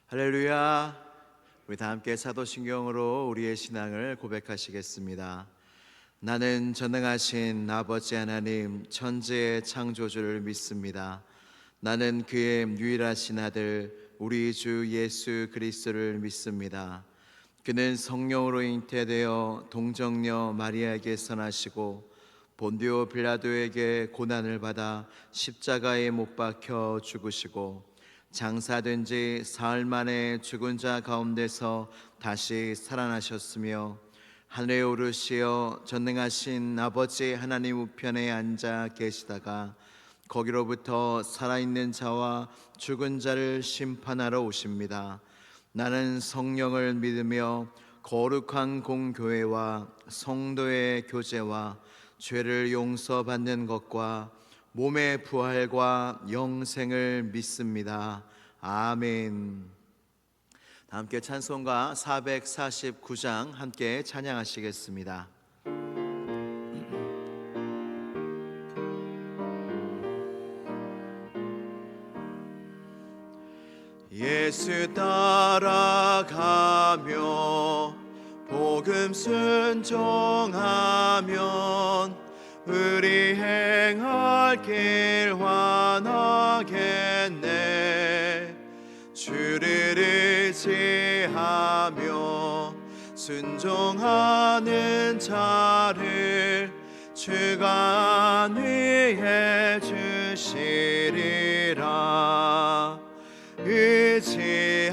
할렐루야. 우리 다 함께 사도신경으로 우리의 신앙을 고백하시겠습니다. 나는 전능하신 아버지 하나님 천지의 창조주를 믿습니다. 나는 그의 유일하신 아들 우리 주 예수 그리스도를 믿습니다. 그는 성령으로 잉태되어 동정녀 마리아에게서 나시고 본디오 빌라도에게 고난을 받아 십자가에 못 박혀 죽으시고 장사된 지 사흘 만에 죽은 자 가운데서 다시 살아나셨으며 하늘에 오르시어 전능하신 아버지 하나님 우편에 앉아 계시다가 거기로부터 살아있는 자와 죽은 자를 심판하러 오십니다. 나는 성령을 믿으며 거룩한 공교회와 성도의 교제와 죄를 용서받는 것과 몸의 부활과 영생을 믿습니다. 아멘. 함께 찬송가 449장 함께 찬양하시겠습니다. 예수 따라가며 복음 순종하면 우리 행할 길 환하겠네. 주를 의지하며 순종하는 자를 주가 안위해 주시리라. 의지하고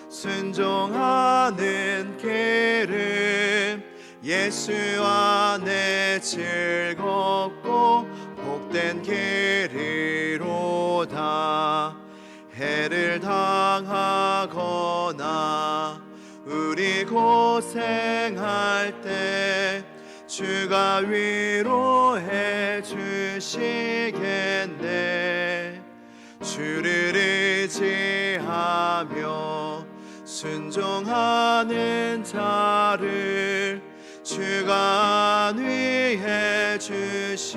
순종하는 길은 예수 안에 즐겁고 복된 길이로다. 해를 당하거나 우리 고생할 때 주가 위로해 주시겠네. 주를 의지하며 순종하는 자를 주가 안위해 주시리라.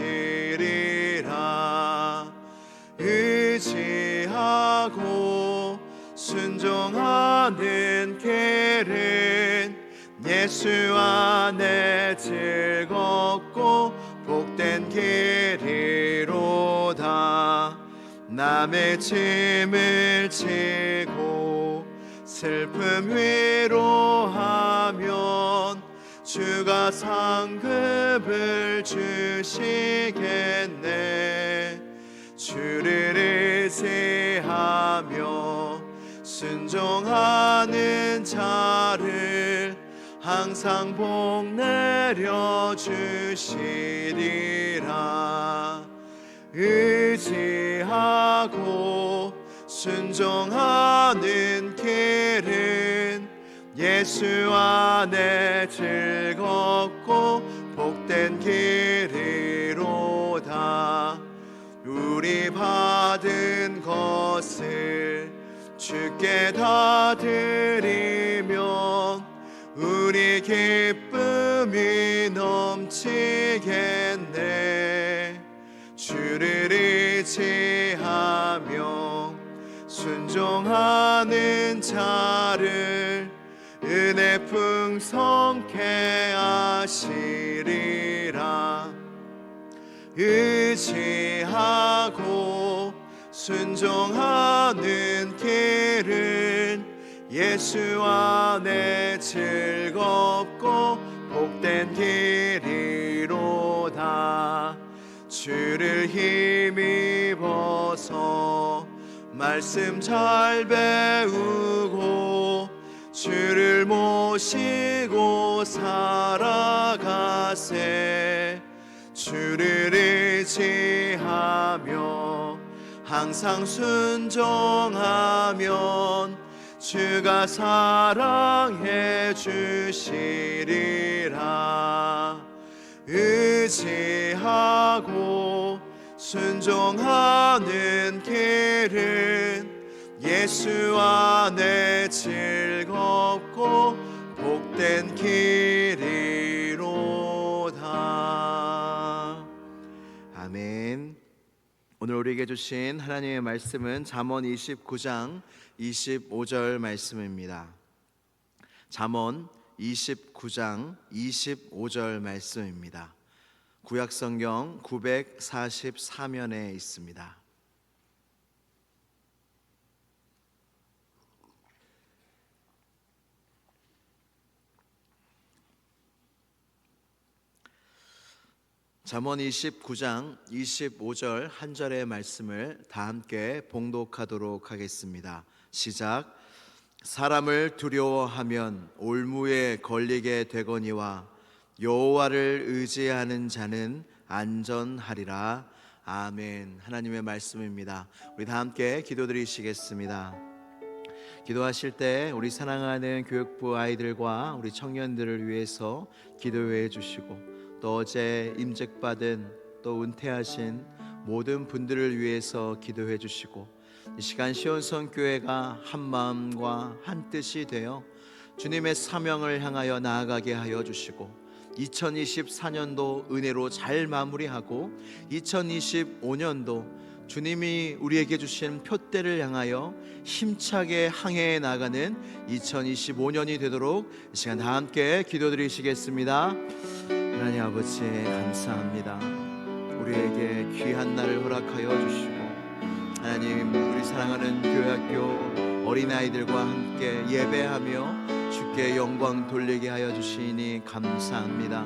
의지하고 순종하는 길은 예수 안에 즐겁고 복된 길이로다. 남의 짐을 지고 슬픔 위로하면 주가 상급을 주시겠네. 주를 의지하며 순종하는 자를 항상 복 내려 주시리라. 의지하고 순종하는 길은 예수 안에 즐겁고 복된 길이로다. 우리 받은 것을 주께 다 드리면 우리 기쁨이 넘치겠네. 주를 의지하며 순종하는 자를 은혜 풍성케 하시리라. 의지하고 순종하는 길은 예수 안에 즐겁고 복된 길이로다. 주를 힘입어서 말씀 잘 배우고 주를 모시고 살아가세. 주를 의지하며 항상 순종하면 주가 사랑해 주시리라. 의지하고 순종하는 길은 예수 안에 즐겁고 복된 길이로다. 아멘. 오늘 오늘 우리에게 주신 하나님의 말씀은 잠언 29장 25절 말씀입니다. 잠언 29장 25절 말씀입니다. 구약성경 944면에 있습니다. 잠언 29장 25절 한 절의 말씀을 다 함께 봉독하도록 하겠습니다. 시작. 사람을 두려워하면 올무에 걸리게 되거니와 여호와를 의지하는 자는 안전하리라. 아멘. 하나님의 말씀입니다. 우리 다 함께 기도드리시겠습니다. 기도하실 때 우리 사랑하는 교육부 아이들과 우리 청년들을 위해서 기도해 주시고, 또 어제 임직받은 또 은퇴하신 모든 분들을 위해서 기도해 주시고, 이 시간 시온성교회가 한 마음과 한 뜻이 되어 주님의 사명을 향하여 나아가게 하여 주시고, 2024년도 은혜로 잘 마무리하고 2025년도 주님이 우리에게 주신 표대를 향하여 힘차게 항해해 나가는 2025년이 되도록 이 시간 다 함께 기도드리시겠습니다. 하나님 아버지 감사합니다. 우리에게 귀한 날을 허락하여 주시고, 하나님 우리 사랑하는 교회학교 어린아이들과 함께 예배하며 주께 영광 돌리게 하여 주시니 감사합니다.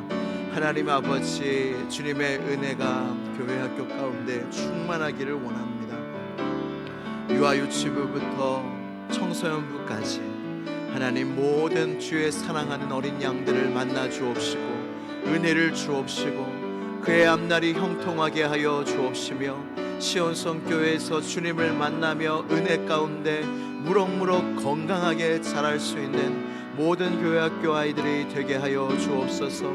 하나님 아버지, 주님의 은혜가 교회학교 가운데 충만하기를 원합니다. 유아유치부부터 청소년부까지 하나님 모든 주의 사랑하는 어린 양들을 만나 주옵시고 은혜를 주옵시고 그의 앞날이 형통하게 하여 주옵시며 시온성교회에서 주님을 만나며 은혜 가운데 무럭무럭 건강하게 자랄 수 있는 모든 교회학교 아이들이 되게 하여 주옵소서.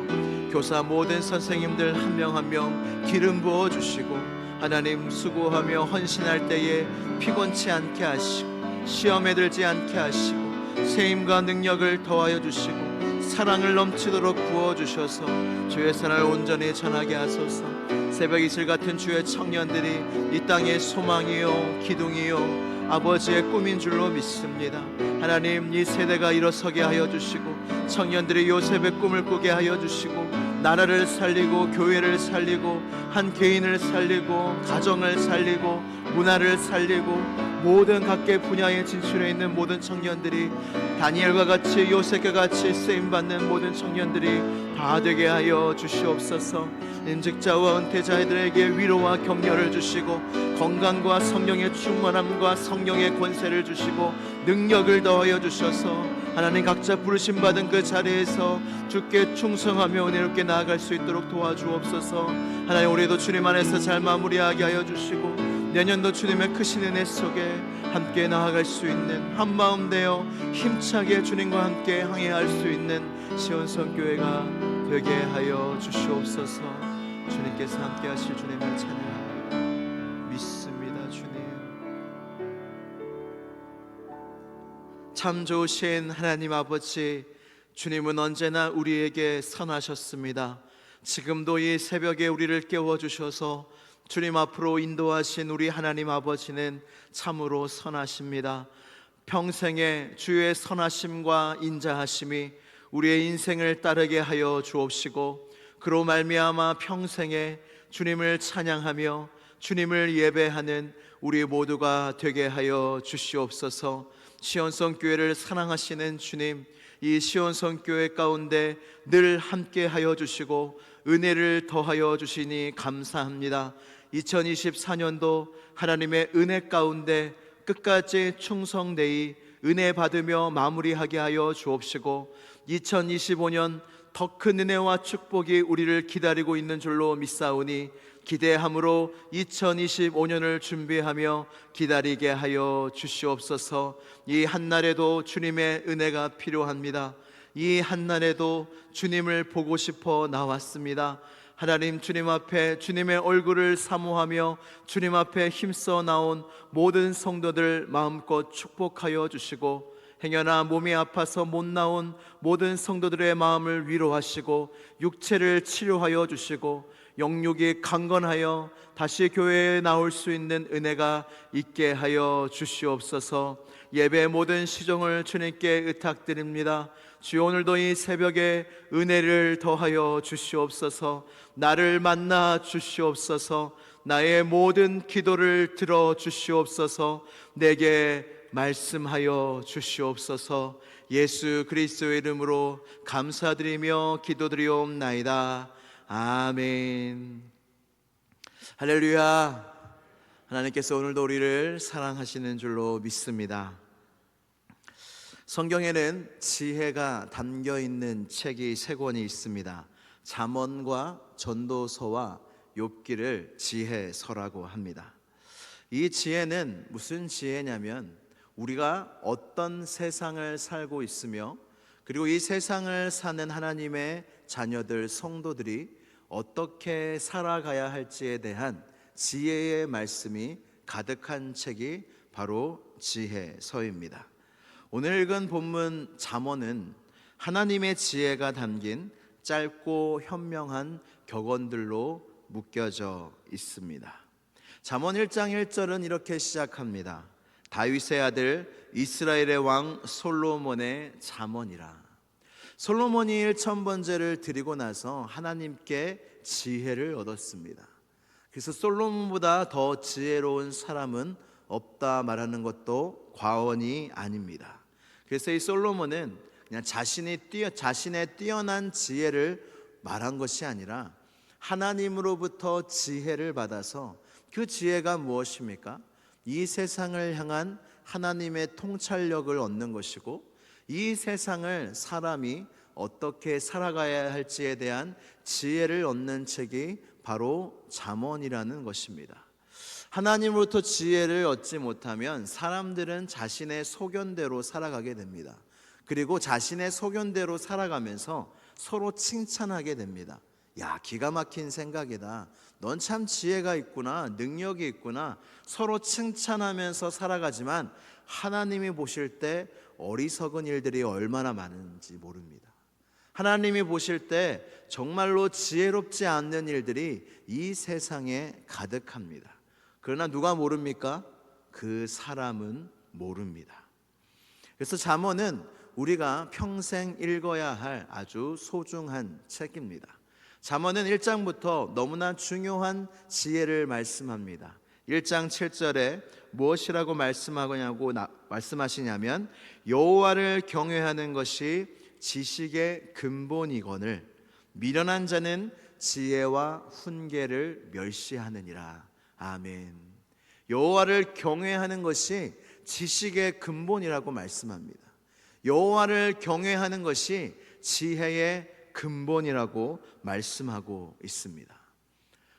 교사 모든 선생님들 한 명 한 명 기름 부어 주시고, 하나님 수고하며 헌신할 때에 피곤치 않게 하시고 시험에 들지 않게 하시고 세임과 능력을 더하여 주시고 사랑을 넘치도록 부어주셔서 주의 선을 온전히 전하게 하소서. 새벽 이슬 같은 주의 청년들이 이 땅의 소망이요 기둥이요 아버지의 꿈인 줄로 믿습니다. 하나님 이 세대가 일어서게 하여 주시고 청년들이 요셉의 꿈을 꾸게 하여 주시고 나라를 살리고 교회를 살리고 한 개인을 살리고 가정을 살리고 문화를 살리고 모든 각계 분야에 진출해 있는 모든 청년들이 다니엘과 같이 요셉과 같이 쓰임받는 모든 청년들이 다 되게 하여 주시옵소서. 임직자와 은퇴자들에게 위로와 격려를 주시고 건강과 성령의 충만함과 성령의 권세를 주시고 능력을 더하여 주셔서 하나님 각자 부르심 받은 그 자리에서 주께 충성하며 은혜롭게 나아갈 수 있도록 도와주옵소서. 하나님 우리도 주님 안에서 잘 마무리하게 하여 주시고 내년도 주님의 크신 은혜 속에 함께 나아갈 수 있는 한마음 되어 힘차게 주님과 함께 항해할 수 있는 시온성교회가 되게 하여 주시옵소서. 주님께서 함께 하실 주님을 찬양합니다. 믿습니다. 주님 참 좋으신 하나님 아버지, 주님은 언제나 우리에게 선하셨습니다. 지금도 이 새벽에 우리를 깨워주셔서 주님 앞으로 인도하신 우리 하나님 아버지는 참으로 선하십니다. 평생에 주의 선하심과 인자하심이 우리의 인생을 따르게 하여 주옵시고 그로 말미암아 평생에 주님을 찬양하며 주님을 예배하는 우리 모두가 되게 하여 주시옵소서. 시온성교회를 사랑하시는 주님, 이 시온성교회 가운데 늘 함께 하여 주시고 은혜를 더하여 주시니 감사합니다. 2024년도 하나님의 은혜 가운데 끝까지 충성되이 은혜 받으며 마무리하게 하여 주옵시고 2025년 더 큰 은혜와 축복이 우리를 기다리고 있는 줄로 믿사오니 기대함으로 2025년을 준비하며 기다리게 하여 주시옵소서. 이 한날에도 주님의 은혜가 필요합니다. 이 한날에도 주님을 보고 싶어 나왔습니다. 하나님 주님 앞에 주님의 얼굴을 사모하며 주님 앞에 힘써 나온 모든 성도들 마음껏 축복하여 주시고 행여나 몸이 아파서 못 나온 모든 성도들의 마음을 위로하시고 육체를 치료하여 주시고 영육이 강건하여 다시 교회에 나올 수 있는 은혜가 있게 하여 주시옵소서. 예배의 모든 시종을 주님께 의탁드립니다. 주여, 오늘도 이 새벽에 은혜를 더하여 주시옵소서. 나를 만나 주시옵소서. 나의 모든 기도를 들어 주시옵소서. 내게 말씀하여 주시옵소서. 예수 그리스도의 이름으로 감사드리며 기도드리옵나이다. 아멘. 할렐루야. 하나님께서 오늘도 우리를 사랑하시는 줄로 믿습니다. 성경에는 지혜가 담겨 있는 책이 세 권이 있습니다. 잠언과 전도서와 욥기를 지혜서라고 합니다. 이 지혜는 무슨 지혜냐면, 우리가 어떤 세상을 살고 있으며, 그리고 이 세상을 사는 하나님의 자녀들, 성도들이 어떻게 살아가야 할지에 대한 지혜의 말씀이 가득한 책이 바로 지혜서입니다. 오늘 읽은 본문 잠언은 하나님의 지혜가 담긴 짧고 현명한 격언들로 묶여져 있습니다. 잠언 1장 1절은 이렇게 시작합니다. 다윗의 아들 이스라엘의 왕 솔로몬의 잠언이라. 솔로몬이 1000번제를 드리고 나서 하나님께 지혜를 얻었습니다. 그래서 솔로몬보다 더 지혜로운 사람은 없다 말하는 것도 과언이 아닙니다. 그래서 이 솔로몬은 그냥 자신의 뛰어난 지혜를 말한 것이 아니라 하나님으로부터 지혜를 받아서, 그 지혜가 무엇입니까? 이 세상을 향한 하나님의 통찰력을 얻는 것이고, 이 세상을 사람이 어떻게 살아가야 할지에 대한 지혜를 얻는 책이 바로 잠언이라는 것입니다. 하나님으로부터 지혜를 얻지 못하면 사람들은 자신의 소견대로 살아가게 됩니다. 그리고 자신의 소견대로 살아가면서 서로 칭찬하게 됩니다. 야, 기가 막힌 생각이다. 넌 참 지혜가 있구나, 능력이 있구나. 서로 칭찬하면서 살아가지만 하나님이 보실 때 어리석은 일들이 얼마나 많은지 모릅니다. 하나님이 보실 때 정말로 지혜롭지 않는 일들이 이 세상에 가득합니다. 그러나 누가 모릅니까? 그 사람은 모릅니다. 그래서 잠언은 우리가 평생 읽어야 할 아주 소중한 책입니다. 잠언은 1장부터 너무나 중요한 지혜를 말씀합니다. 1장 7절에 무엇이라고 말씀하시냐면, 여호와를 경외하는 것이 지식의 근본이거늘 미련한 자는 지혜와 훈계를 멸시하느니라. 아멘. 여호와를 경외하는 것이 지식의 근본이라고 말씀합니다. 여호와를 경외하는 것이 지혜의 근본이라고 말씀하고 있습니다.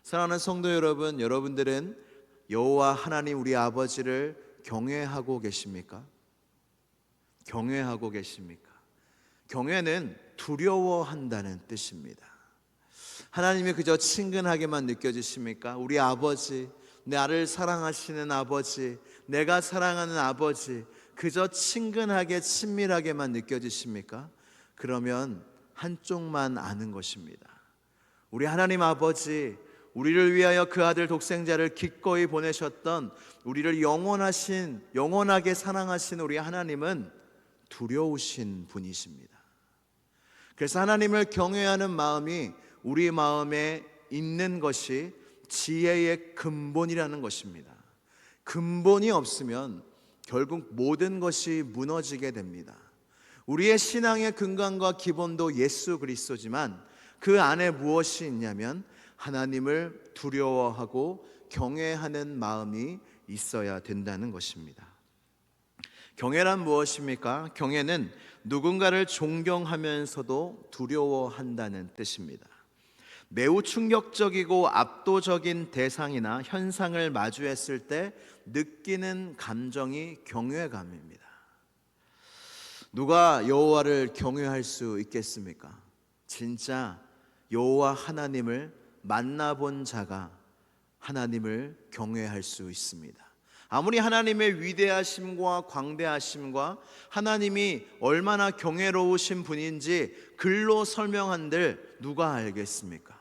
사랑하는 성도 여러분, 여러분들은 여호와 하나님 우리 아버지를 경외하고 계십니까? 경외하고 계십니까? 경외는 두려워한다는 뜻입니다. 하나님이 그저 친근하게만 느껴지십니까? 우리 아버지, 나를 사랑하시는 아버지, 내가 사랑하는 아버지, 그저 친근하게 친밀하게만 느껴지십니까? 그러면 한쪽만 아는 것입니다. 우리 하나님 아버지, 우리를 위하여 그 아들 독생자를 기꺼이 보내셨던, 우리를 영원하게 사랑하신 우리 하나님은 두려우신 분이십니다. 그래서 하나님을 경외하는 마음이 우리 마음에 있는 것이 지혜의 근본이라는 것입니다. 근본이 없으면 결국 모든 것이 무너지게 됩니다. 우리의 신앙의 근간과 기본도 예수 그리스도지만 그 안에 무엇이 있냐면 하나님을 두려워하고 경외하는 마음이 있어야 된다는 것입니다. 경외란 무엇입니까? 경외는 누군가를 존경하면서도 두려워한다는 뜻입니다. 매우 충격적이고 압도적인 대상이나 현상을 마주했을 때 느끼는 감정이 경외감입니다. 누가 여호와를 경외할 수 있겠습니까? 진짜 여호와 하나님을 만나본 자가 하나님을 경외할 수 있습니다. 아무리 하나님의 위대하심과 광대하심과 하나님이 얼마나 경외로우신 분인지 글로 설명한들 누가 알겠습니까?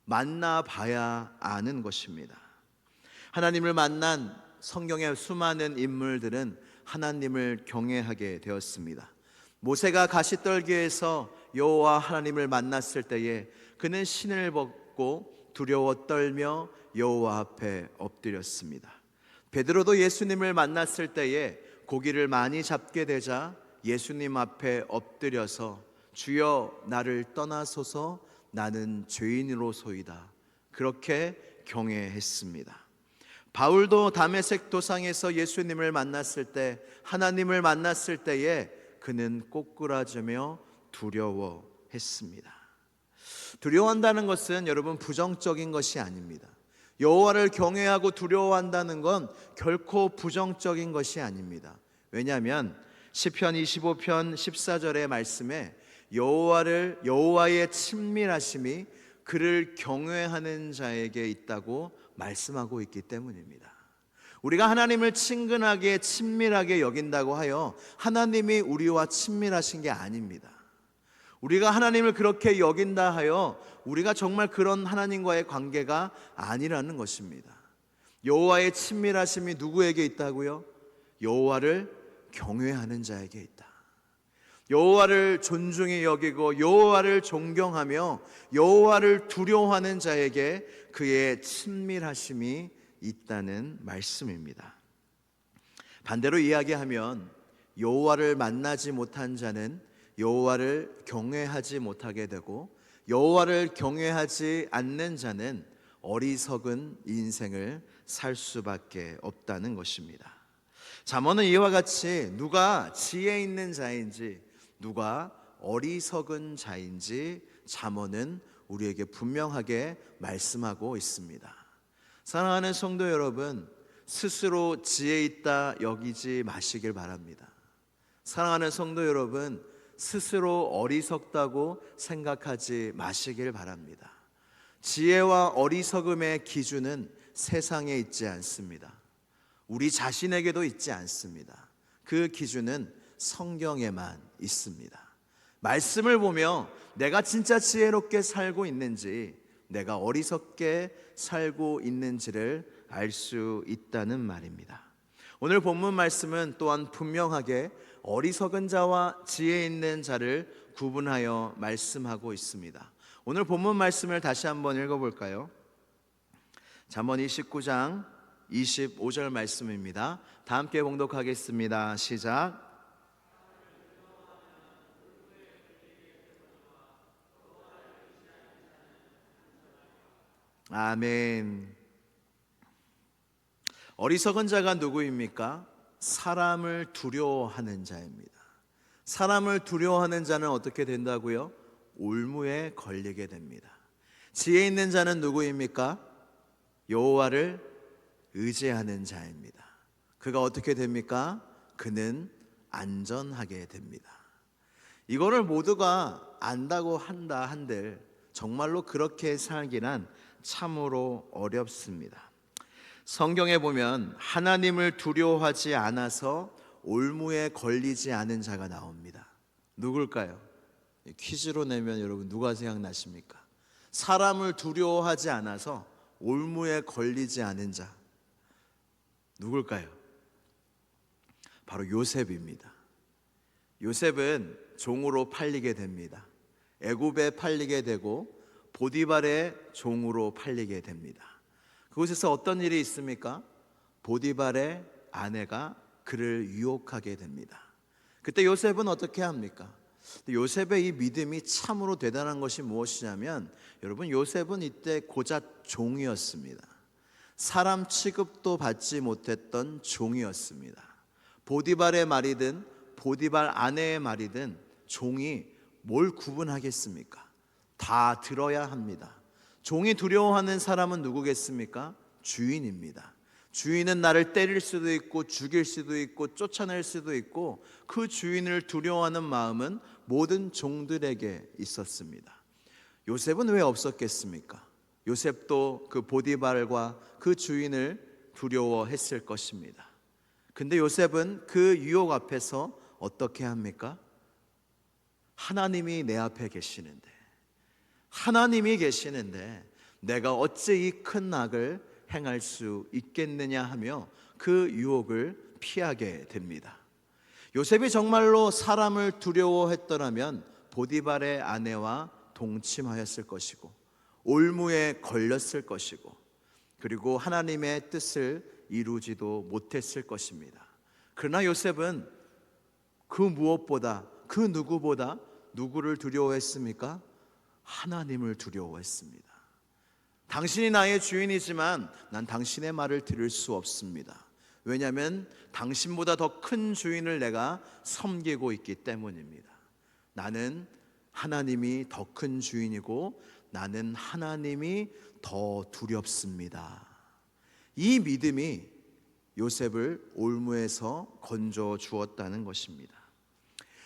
만나봐야 아는 것입니다. 하나님을 만난 성경의 수많은 인물들은 하나님을 경외하게 되었습니다. 모세가 가시떨기에서 여호와 하나님을 만났을 때에 그는 신을 벗고 두려워 떨며 여호와 앞에 엎드렸습니다. 베드로도 예수님을 만났을 때에 고기를 많이 잡게 되자 예수님 앞에 엎드려서 주여 나를 떠나소서 나는 죄인으로소이다 그렇게 경외했습니다. 바울도 다메섹 도상에서 예수님을 만났을 때, 하나님을 만났을 때에 그는 꼬꾸라지며 두려워했습니다. 두려워한다는 것은 여러분 부정적인 것이 아닙니다. 여호와를 경외하고 두려워한다는 건 결코 부정적인 것이 아닙니다. 왜냐하면 시편 25편 14절의 말씀에 여호와의 친밀하심이 그를 경외하는 자에게 있다고 말씀하고 있기 때문입니다. 우리가 하나님을 친근하게 친밀하게 여긴다고 하여 하나님이 우리와 친밀하신 게 아닙니다. 우리가 하나님을 그렇게 여긴다 하여 우리가 정말 그런 하나님과의 관계가 아니라는 것입니다. 여호와의 친밀하심이 누구에게 있다고요? 여호와를 경외하는 자에게 있다. 여호와를 존중히 여기고 여호와를 존경하며 여호와를 두려워하는 자에게 그의 친밀하심이 있다는 말씀입니다. 반대로 이야기하면 여호와를 만나지 못한 자는 여호와를 경외하지 못하게 되고 여호와를 경외하지 않는 자는 어리석은 인생을 살 수밖에 없다는 것입니다. 잠언은 이와 같이 누가 지혜 있는 자인지 누가 어리석은 자인지 잠언은 우리에게 분명하게 말씀하고 있습니다. 사랑하는 성도 여러분, 스스로 지혜 있다 여기지 마시길 바랍니다. 사랑하는 성도 여러분, 스스로 어리석다고 생각하지 마시길 바랍니다. 지혜와 어리석음의 기준은 세상에 있지 않습니다. 우리 자신에게도 있지 않습니다. 그 기준은 성경에만 있습니다. 말씀을 보며 내가 진짜 지혜롭게 살고 있는지 내가 어리석게 살고 있는지를 알 수 있다는 말입니다. 오늘 본문 말씀은 또한 분명하게 어리석은 자와 지혜 있는 자를 구분하여 말씀하고 있습니다. 오늘 본문 말씀을 다시 한번 읽어볼까요? 잠언 29장 25절 말씀입니다. 다 함께 봉독하겠습니다. 시작. 아멘. 어리석은 자가 누구입니까? 사람을 두려워하는 자입니다. 사람을 두려워하는 자는 어떻게 된다고요? 올무에 걸리게 됩니다. 지혜 있는 자는 누구입니까? 여호와를 의지하는 자입니다. 그가 어떻게 됩니까? 그는 안전하게 됩니다. 이거를 모두가 안다고 한다 한들 정말로 그렇게 살기란 참으로 어렵습니다. 성경에 보면 하나님을 두려워하지 않아서 올무에 걸리지 않은 자가 나옵니다. 누굴까요? 퀴즈로 내면 여러분 누가 생각나십니까? 사람을 두려워하지 않아서 올무에 걸리지 않은 자 누굴까요? 바로 요셉입니다. 요셉은 종으로 팔리게 됩니다. 애굽에 팔리게 되고 보디발의 종으로 팔리게 됩니다. 그곳에서 어떤 일이 있습니까? 보디발의 아내가 그를 유혹하게 됩니다. 그때 요셉은 어떻게 합니까? 요셉의 이 믿음이 참으로 대단한 것이 무엇이냐면 여러분 요셉은 이때 고작 종이었습니다. 사람 취급도 받지 못했던 종이었습니다. 보디발의 말이든 보디발 아내의 말이든 종이 뭘 구분하겠습니까? 다 들어야 합니다. 종이 두려워하는 사람은 누구겠습니까? 주인입니다. 주인은 나를 때릴 수도 있고 죽일 수도 있고 쫓아낼 수도 있고 그 주인을 두려워하는 마음은 모든 종들에게 있었습니다. 요셉은 왜 없었겠습니까? 요셉도 그 보디발과 그 주인을 두려워했을 것입니다. 근데 요셉은 그 유혹 앞에서 어떻게 합니까? 하나님이 내 앞에 계시는데 내가 어찌 이 큰 악을 행할 수 있겠느냐 하며 그 유혹을 피하게 됩니다. 요셉이 정말로 사람을 두려워했더라면 보디발의 아내와 동침하였을 것이고 올무에 걸렸을 것이고 그리고 하나님의 뜻을 이루지도 못했을 것입니다. 그러나 요셉은 그 무엇보다 그 누구보다 누구를 두려워했습니까? 하나님을 두려워했습니다. 당신이 나의 주인이지만 난 당신의 말을 들을 수 없습니다. 왜냐하면 당신보다 더 큰 주인을 내가 섬기고 있기 때문입니다. 나는 하나님이 더 큰 주인이고 나는 하나님이 더 두렵습니다. 이 믿음이 요셉을 올무에서 건져 주었다는 것입니다.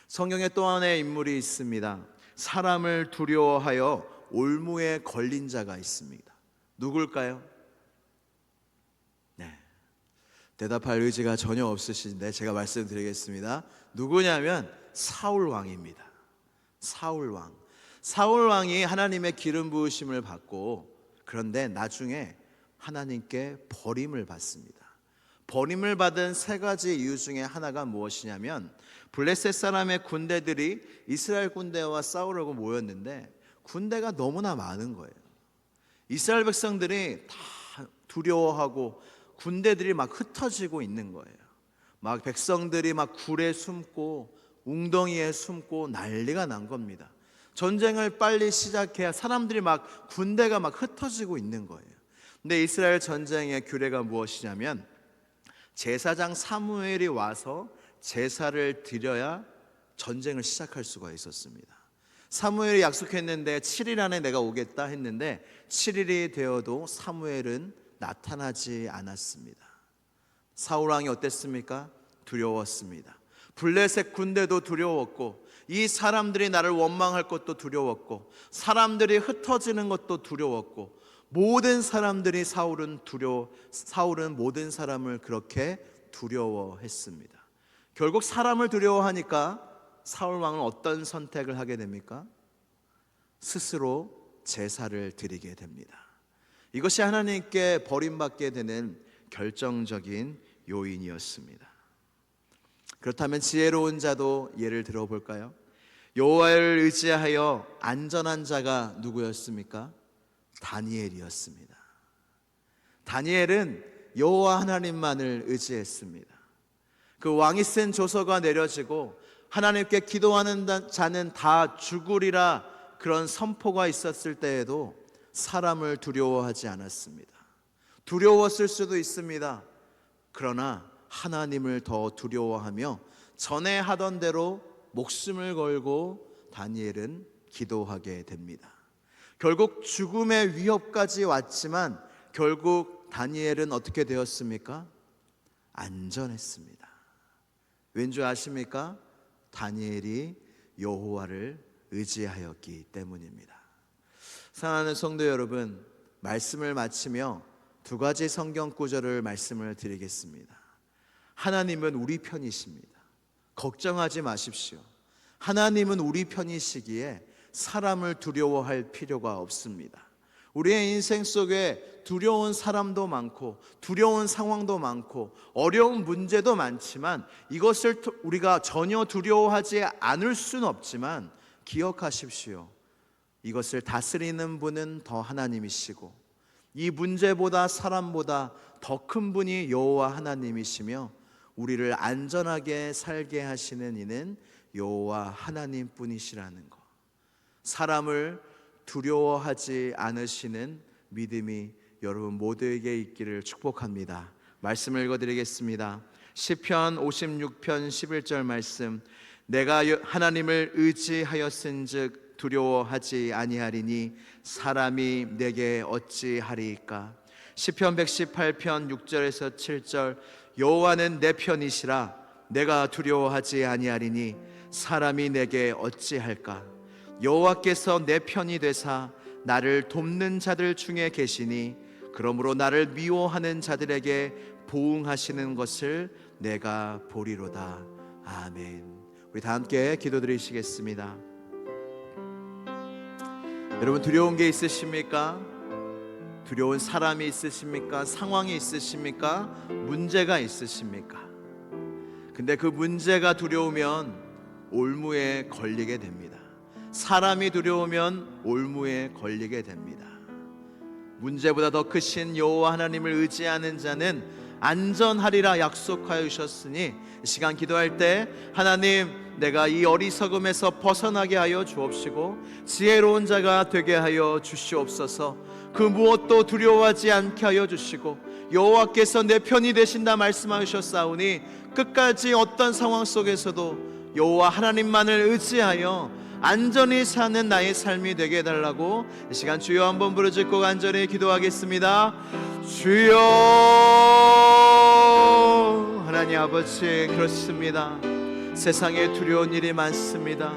성경에 또 하나의 인물이 있습니다. 사람을 두려워하여 올무에 걸린 자가 있습니다. 누굴까요? 네, 대답할 의지가 전혀 없으신데 제가 말씀드리겠습니다. 누구냐면 사울 왕입니다. 사울 왕. 사울 왕이 하나님의 기름 부으심을 받고 그런데 나중에 하나님께 버림을 받습니다. 버림을 받은 세 가지 이유 중에 하나가 무엇이냐면 블레셋 사람의 군대들이 이스라엘 군대와 싸우려고 모였는데 군대가 너무나 많은 거예요. 이스라엘 백성들이 다 두려워하고 군대들이 막 흩어지고 있는 거예요. 막 백성들이 막 굴에 숨고 웅덩이에 숨고 난리가 난 겁니다. 전쟁을 빨리 시작해야 사람들이 막 군대가 막 흩어지고 있는 거예요. 근데 이스라엘 전쟁의 규례가 무엇이냐면 제사장 사무엘이 와서 제사를 드려야 전쟁을 시작할 수가 있었습니다. 사무엘이 약속했는데 7일 안에 내가 오겠다 했는데 7일이 되어도 사무엘은 나타나지 않았습니다. 사울 왕이 어땠습니까? 두려웠습니다. 블레셋 군대도 두려웠고 이 사람들이 나를 원망할 것도 두려웠고 사람들이 흩어지는 것도 두려웠고 모든 사람들이 사울은 모든 사람을 그렇게 두려워했습니다. 결국 사람을 두려워하니까 사울 왕은 어떤 선택을 하게 됩니까? 스스로 제사를 드리게 됩니다. 이것이 하나님께 버림받게 되는 결정적인 요인이었습니다. 그렇다면 지혜로운 자도 예를 들어볼까요? 여호와를 의지하여 안전한 자가 누구였습니까? 다니엘이었습니다. 다니엘은 여호와 하나님만을 의지했습니다. 그 왕이 쓴 조서가 내려지고 하나님께 기도하는 자는 다 죽으리라 그런 선포가 있었을 때에도 사람을 두려워하지 않았습니다. 두려웠을 수도 있습니다. 그러나 하나님을 더 두려워하며 전에 하던 대로 목숨을 걸고 다니엘은 기도하게 됩니다. 결국 죽음의 위협까지 왔지만 결국 다니엘은 어떻게 되었습니까? 안전했습니다. 왠지 아십니까? 다니엘이 여호와를 의지하였기 때문입니다. 사랑하는 성도 여러분, 말씀을 마치며 두 가지 성경 구절을 말씀을 드리겠습니다. 하나님은 우리 편이십니다. 걱정하지 마십시오. 하나님은 우리 편이시기에 사람을 두려워할 필요가 없습니다. 우리의 인생 속에 두려운 사람도 많고 두려운 상황도 많고 어려운 문제도 많지만 이것을 우리가 전혀 두려워하지 않을 수는 없지만 기억하십시오. 이것을 다스리는 분은 더 하나님이시고 이 문제보다 사람보다 더 큰 분이 여호와 하나님이시며 우리를 안전하게 살게 하시는 이는 여호와 하나님뿐이시라는 것. 사람을 두려워하지 않으시는 믿음이 여러분 모두에게 있기를 축복합니다. 말씀을 읽어드리겠습니다. 시편 56편 11절 말씀. 내가 하나님을 의지하였은즉 두려워하지 아니하리니 사람이 내게 어찌하리이까. 시편 118편 6절에서 7절. 여호와는 내 편이시라 내가 두려워하지 아니하리니 사람이 내게 어찌할까. 여호와께서 내 편이 되사 나를 돕는 자들 중에 계시니 그러므로 나를 미워하는 자들에게 보응하시는 것을 내가 보리로다. 아멘. 우리 다 함께 기도드리시겠습니다. 여러분 두려운 게 있으십니까? 두려운 사람이 있으십니까? 상황이 있으십니까? 문제가 있으십니까? 근데 그 문제가 두려우면 올무에 걸리게 됩니다. 사람이 두려우면 올무에 걸리게 됩니다. 문제보다 더 크신 여호와 하나님을 의지하는 자는 안전하리라 약속하여 주셨으니 이 시간 기도할 때 하나님, 내가 이 어리석음에서 벗어나게 하여 주옵시고 지혜로운 자가 되게 하여 주시옵소서. 그 무엇도 두려워하지 않게 하여 주시고 여호와께서 내 편이 되신다 말씀하셨사오니 끝까지 어떤 상황 속에서도 여호와 하나님만을 의지하여 안전히 사는 나의 삶이 되게 해달라고 이 시간 주여 한번 부르짖고 간절히 기도하겠습니다. 주여. 하나님 아버지, 그렇습니다. 세상에 두려운 일이 많습니다.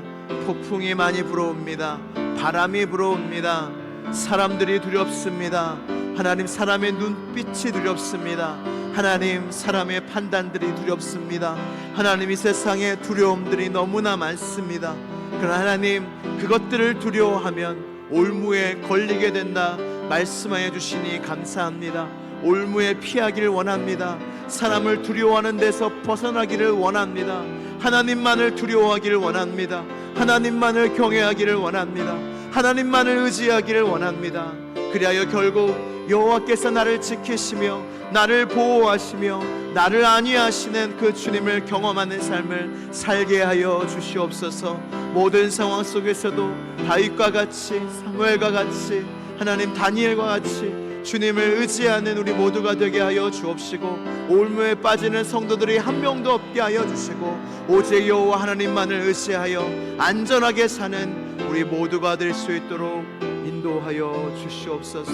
폭풍이 많이 불어옵니다. 바람이 불어옵니다. 사람들이 두렵습니다. 하나님, 사람의 눈빛이 두렵습니다. 하나님, 사람의 판단들이 두렵습니다. 하나님, 이 세상에 두려움들이 너무나 많습니다. 그러나 하나님, 그것들을 두려워하면 올무에 걸리게 된다 말씀하여 주시니 감사합니다. 올무에 피하기를 원합니다. 사람을 두려워하는 데서 벗어나기를 원합니다. 하나님만을 두려워하기를 원합니다. 하나님만을 경외하기를 원합니다. 하나님만을 의지하기를 원합니다. 그리하여 결국 여호와께서 나를 지키시며 나를 보호하시며 나를 안위하시는 그 주님을 경험하는 삶을 살게 하여 주시옵소서. 모든 상황 속에서도 다윗과 같이, 사무엘과 같이, 하나님 다니엘과 같이 주님을 의지하는 우리 모두가 되게 하여 주옵시고 올무에 빠지는 성도들이 한 명도 없게 하여 주시고 오직 여호와 하나님만을 의지하여 안전하게 사는 우리 모두가 될 수 있도록 인도하여 주시옵소서.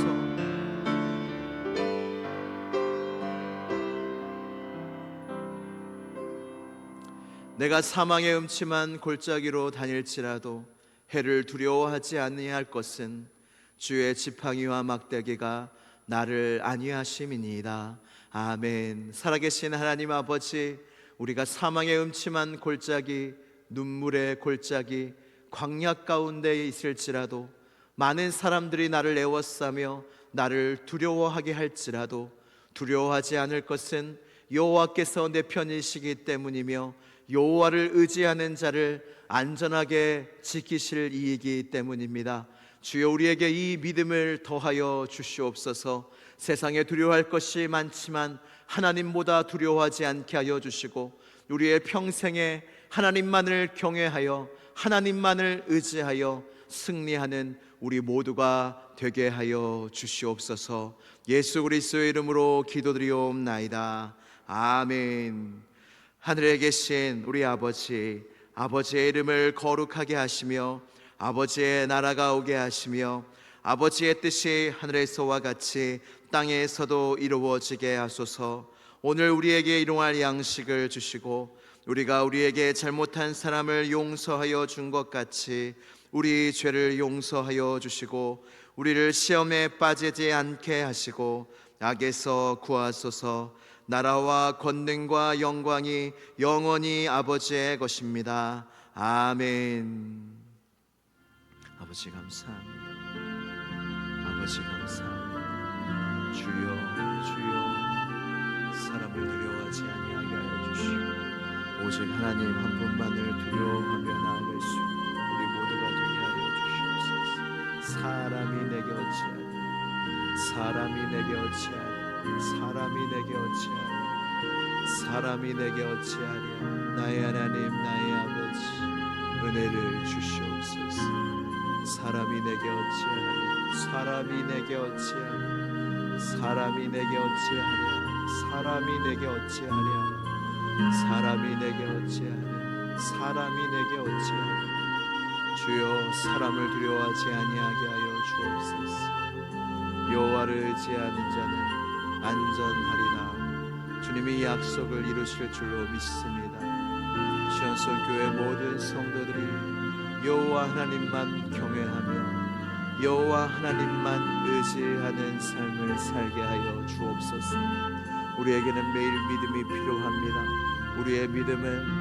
내가 사망의 음침한 골짜기로 다닐지라도 해를 두려워하지 아니할 것은 주의 지팡이와 막대기가 나를 안위하심이니이다. 아멘. 살아계신 하나님 아버지, 우리가 사망의 음침한 골짜기, 눈물의 골짜기, 광야 가운데 있을지라도 많은 사람들이 나를 애워싸며 나를 두려워하게 할지라도 두려워하지 않을 것은 여호와께서 내 편이시기 때문이며 여호와를 의지하는 자를 안전하게 지키실 이이기 때문입니다. 주여, 우리에게 이 믿음을 더하여 주시옵소서. 세상에 두려워할 것이 많지만 하나님보다 두려워하지 않게 하여 주시고 우리의 평생에 하나님만을 경외하여 하나님만을 의지하여 승리하는 우리 모두가 되게 하여 주시옵소서. 예수 그리스도의 이름으로 기도드리옵나이다. 아멘. 하늘에 계신 우리 아버지, 아버지의 이름을 거룩하게 하시며 아버지의 나라가 오게 하시며 아버지의 뜻이 하늘에서와 같이 땅에서도 이루어지게 하소서. 오늘 우리에게 일용할 양식을 주시고 우리가 우리에게 잘못한 사람을 용서하여 준 것 같이 우리 죄를 용서하여 주시고 우리를 시험에 빠지지 않게 하시고 악에서 구하소서. 나라와 권능과 영광이 영원히 아버지의 것입니다. 아멘. 아버지 감사합니다. 아버지 감사합니다. 주여, 주여, 사람을 두려워하지 아니하게 하여 주시고 오직 하나님 한 분만을 두려워하며 나아갈 수 있는 우리 모두가 되게 하여 주시옵소서. 사람이 내게 어찌하리, 사람이 내게 어찌하리, 사람이 내게 어찌하리, 사람이 내게 어찌하랴. 나의 하나님, 나의 아버지, 은혜를 주시옵소서. 사람이 내게 어찌하랴, 사람이 내게 어찌하랴, 사람이 내게 어찌하랴, 사람이 내게 어찌하랴, 사람이 내게 어찌하랴, 사람이 내게 어찌하랴. 주여, 사람을 두려워하지 아니하게 하여 주옵소서. 여호와를 의지하는 자는 안전하리라. 주님이 약속을 이루실 줄로 믿습니다. 시온솔교회 모든 성도들이 여호와 하나님만 경외하며 여호와 하나님만 의지하는 삶을 살게 하여 주옵소서. 우리에게는 매일 믿음이 필요합니다. 우리의 믿음은